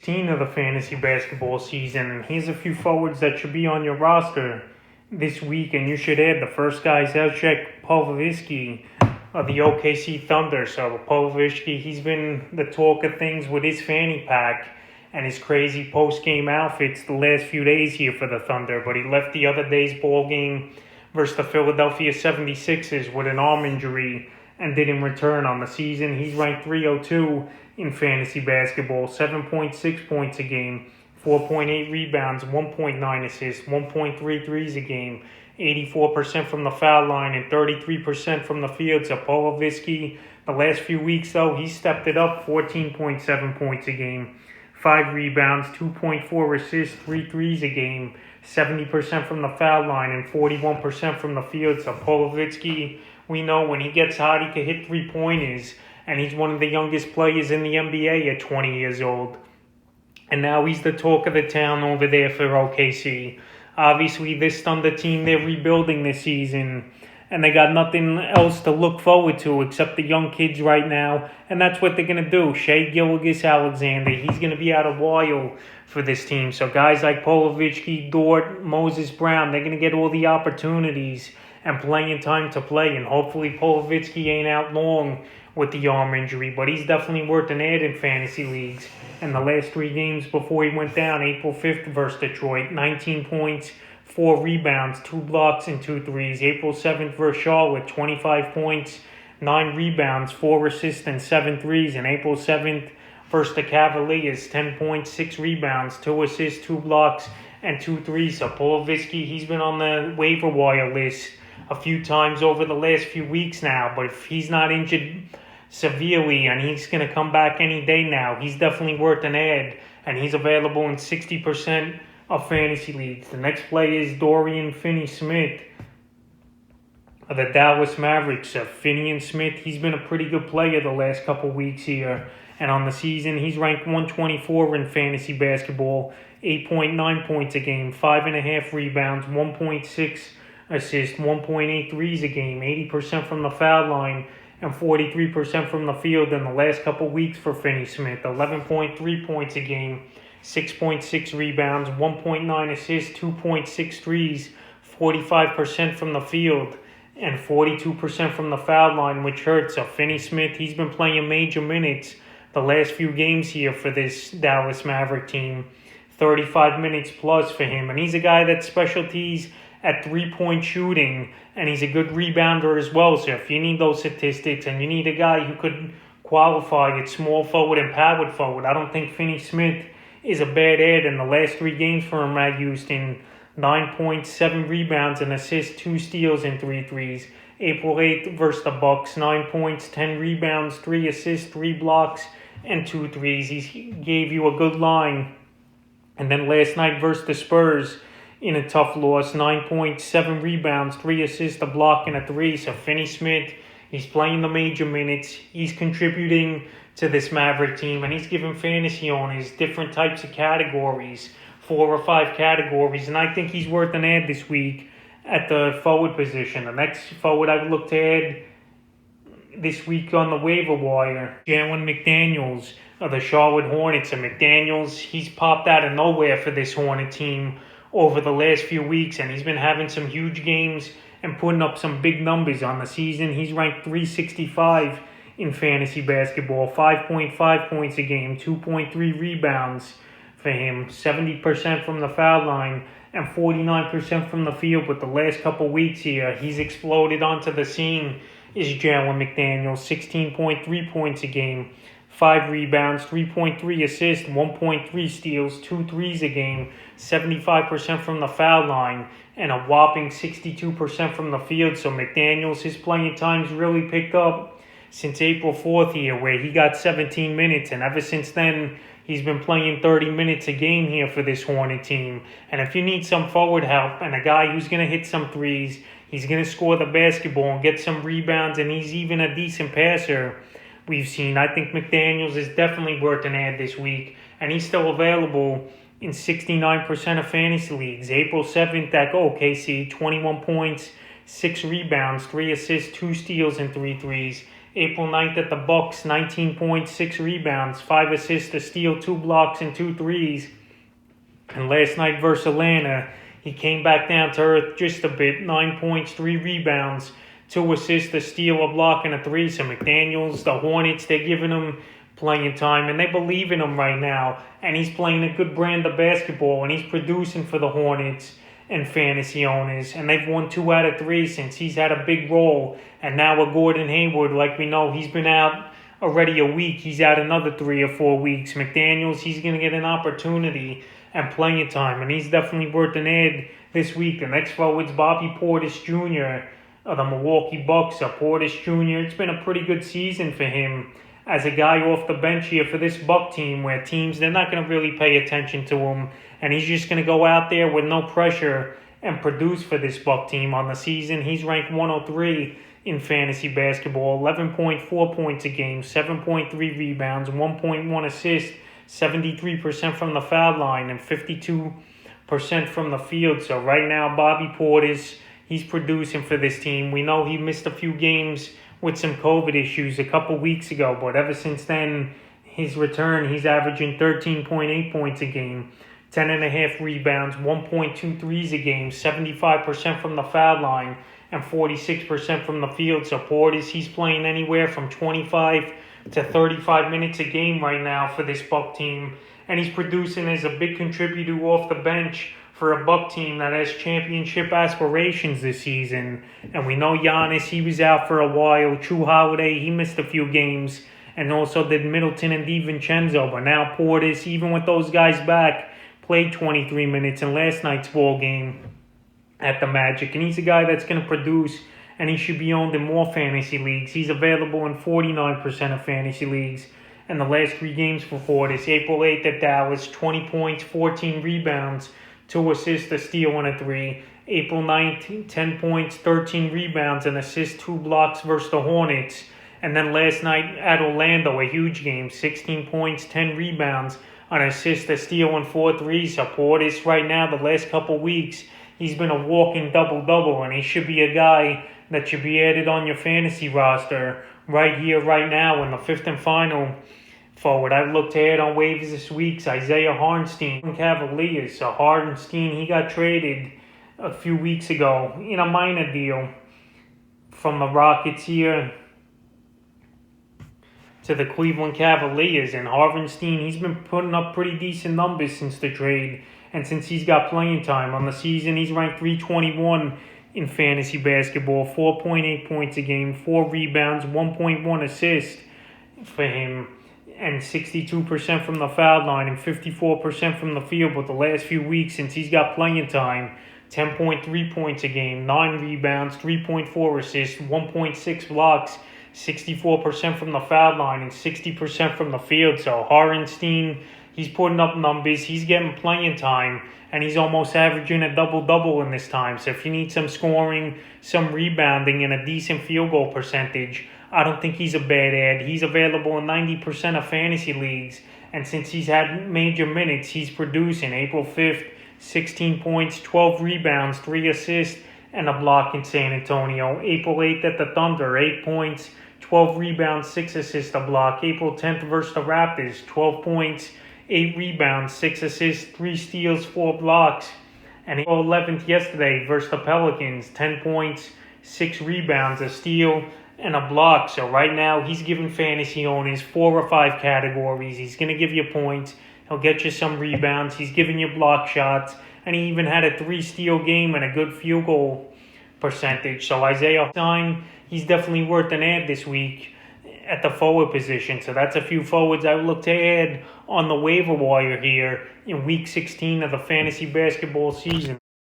Of the fantasy basketball season, and here's a few forwards that should be on your roster this week, and you should add. The first guy is Elchek Polovitsky of the OKC Thunder. So Polovitsky, he's been the talk of things with his fanny pack and his crazy post-game outfits the last few days here for the Thunder, but he left the other day's ball game versus the Philadelphia 76ers with an arm injury and didn't return on the season. He's ranked 302 in fantasy basketball, 7.6 points a game, 4.8 rebounds, 1.9 assists, 1.3 threes a game, 84% from the foul line, and 33% from the field. So Polovitsky, the last few weeks, though, he stepped it up, 14.7 points a game, 5 rebounds, 2.4 assists, 3 threes a game, 70% from the foul line, and 41% from the field. So Polovitsky, we know when he gets hot, he can hit three-pointers, and he's one of the youngest players in the NBA at 20 years old. And now he's the talk of the town over there for OKC. Obviously, this Thunder team, they're rebuilding this season, and they got nothing else to look forward to except the young kids right now, and that's what they're going to do. Shai Gilgeous-Alexander, he's going to be out a while for this team. So guys like Polovitsky, Dort, Moses Brown, they're going to get all the opportunities and playing time to play, and hopefully Polovitsky ain't out long with the arm injury, but he's definitely worth an add in fantasy leagues. And the last 3 games before he went down, April 5th versus Detroit, 19 points, 4 rebounds, 2 blocks, and 2 threes. April 7th versus Charlotte, 25 points, 9 rebounds, 4 assists, and 7 threes. And April 7th versus the Cavaliers, 10 points, 6 rebounds, 2 assists, 2 blocks, and 2 threes. So Polovitsky, he's been on the waiver wire list a few times over the last few weeks now, but if he's not injured severely and he's going to come back any day now, he's definitely worth an add, and he's available in 60% of fantasy leagues. The next player is Dorian FinneySmith of the Dallas Mavericks. FinneySmith, he's been a pretty good player the last couple weeks here, and on the season, he's ranked 124 in fantasy basketball, 8.9 points a game, 5.5 rebounds, 1.6 assists, 1.8 threes a game, 80% from the foul line, and 43% from the field in the last couple weeks for FinneySmith. 11.3 points a game, 6.6 rebounds, 1.9 assists, 2.6 threes, 45% from the field, and 42% from the foul line, which hurts. So FinneySmith, he's been playing major minutes the last few games here for this Dallas Maverick team. 35 minutes plus for him, and he's a guy that specialties at 3-point shooting, and he's a good rebounder as well. So if you need those statistics and you need a guy who could qualify at small forward and power forward, I don't think FinneySmith is a bad add. In the last 3 games for him at Houston, 9 points, 7 rebounds, and assists, 2 steals, and 3 threes. April 8th versus the Bucks, 9 points, 10 rebounds, 3 assists, 3 blocks, and 2 threes. He gave you a good line. And then last night versus the Spurs, in a tough loss, 9 points, 7 rebounds, 3 assists, a block, and a 3. So FinneySmith, he's playing the major minutes. He's contributing to this Maverick team, and he's giving fantasy owners different types of categories, 4 or 5 categories, and I think he's worth an add this week at the forward position. The next forward I would look to add this week on the waiver wire, Jalen McDaniels of the Charlotte Hornets. And McDaniels, he's popped out of nowhere for this Hornet team over the last few weeks, and he's been having some huge games and putting up some big numbers on the season. He's ranked 365 in fantasy basketball, 5.5 points a game, 2.3 rebounds for him, 70% from the foul line, and 49% from the field. But the last couple weeks here, he's exploded onto the scene is Jalen McDaniels, 16.3 points a game, 5 rebounds, 3.3 assists, 1.3 steals, 2 threes a game, 75% from the foul line, and a whopping 62% from the field. So McDaniels, his playing time's really picked up since April 4th here, where he got 17 minutes, and ever since then, he's been playing 30 minutes a game here for this Hornet team. And if you need some forward help and a guy who's going to hit some threes, he's going to score the basketball and get some rebounds, and he's even a decent passer, we've seen, I think McDaniels is definitely worth an add this week, and he's still available in 69% of fantasy leagues. April 7th at OKC, 21 points, 6 rebounds, 3 assists, 2 steals, and 3 threes. April 9th at the Bucks, 19 points, 6 rebounds, 5 assists, a steal, 2 blocks, and 2 threes. And last night versus Atlanta, he came back down to earth just a bit, 9 points, 3 rebounds, 2 assists, a steal, a block, and a three. So McDaniels, the Hornets, they're giving him playing time, and they believe in him right now. And he's playing a good brand of basketball, and he's producing for the Hornets and fantasy owners. And they've won 2 out of 3 since he's had a big role. And now with Gordon Hayward, like we know, he's been out already a week. He's out another 3 or 4 weeks. McDaniels, he's going to get an opportunity and playing time, and he's definitely worth an ad this week. The next forward's Bobby Portis Jr. of the Milwaukee Bucks. Portis Jr., it's been a pretty good season for him as a guy off the bench here for this Buck team, where teams, they're not going to really pay attention to him, and he's just going to go out there with no pressure and produce for this Buck team on the season. He's ranked 103 in fantasy basketball, 11.4 points a game, 7.3 rebounds, 1.1 assists, 73% from the foul line, and 52% from the field. So right now, Bobby Portis, he's producing for this team. We know he missed a few games with some COVID issues a couple weeks ago, but ever since then, his return, he's averaging 13.8 points a game, 10.5 rebounds, 1.2 threes a game, 75% from the foul line, and 46% from the field. So Portis, he's playing anywhere from 25 to 35 minutes a game right now for this Buck team, and he's producing as a big contributor off the bench for a Buck team that has championship aspirations this season. And we know Giannis, he was out for a while. True Holiday, he missed a few games, and also did Middleton and DiVincenzo. But now Portis, even with those guys back, played 23 minutes in last night's ball game at the Magic, and he's a guy that's going to produce, and he should be owned in more fantasy leagues. He's available in 49% of fantasy leagues. And the last 3 games for Portis: April 8th at Dallas, 20 points, 14 rebounds, 2 assists, a steal, and a three. April 9th, 10 points, 13 rebounds, and assists, 2 blocks versus the Hornets. And then last night at Orlando, a huge game, 16 points, 10 rebounds, an assist, a steal, and 4 threes. So Portis right now, the last couple weeks, he's been a walking double-double, and he should be a guy that should be added on your fantasy roster right here, right now, in the 5th and final forward. I've looked ahead on waivers this week. Isaiah Hartenstein, Cavaliers. So Hartenstein, he got traded a few weeks ago in a minor deal from the Rockets here to the Cleveland Cavaliers. And Hartenstein, he's been putting up pretty decent numbers since the trade. And since he's got playing time on the season, he's ranked 321 in fantasy basketball, 4.8 points a game, 4 rebounds, 1.1 assist for him, and 62% from the foul line and 54% from the field. But the last few weeks, since he's got playing time, 10.3 points a game, 9 rebounds, 3.4 assists, 1.6 blocks, 64% from the foul line and 60% from the field. So Hartenstein, he's putting up numbers, he's getting playing time, and he's almost averaging a double-double in this time. So if you need some scoring, some rebounding, and a decent field goal percentage, I don't think he's a bad ad. He's available in 90% of fantasy leagues, and since he's had major minutes, he's producing. April 5th, 16 points, 12 rebounds, 3 assists, and a block in San Antonio. April 8th at the Thunder, 8 points, 12 rebounds, 6 assists, a block. April 10th versus the Raptors, 12 points, 8 rebounds, 6 assists, 3 steals, 4 blocks. And April 11th yesterday versus the Pelicans, 10 points, 6 rebounds, a steal, and a block. So right now he's giving fantasy owners 4 or 5 categories. He's going to give you points. He'll get you some rebounds. He's giving you block shots. And he even had a 3-steal game and a good field goal percentage. So Isaiah Stein, he's definitely worth an ad this week at the forward position. So that's a few forwards I look to add on the waiver wire here in Week 16 of the fantasy basketball season.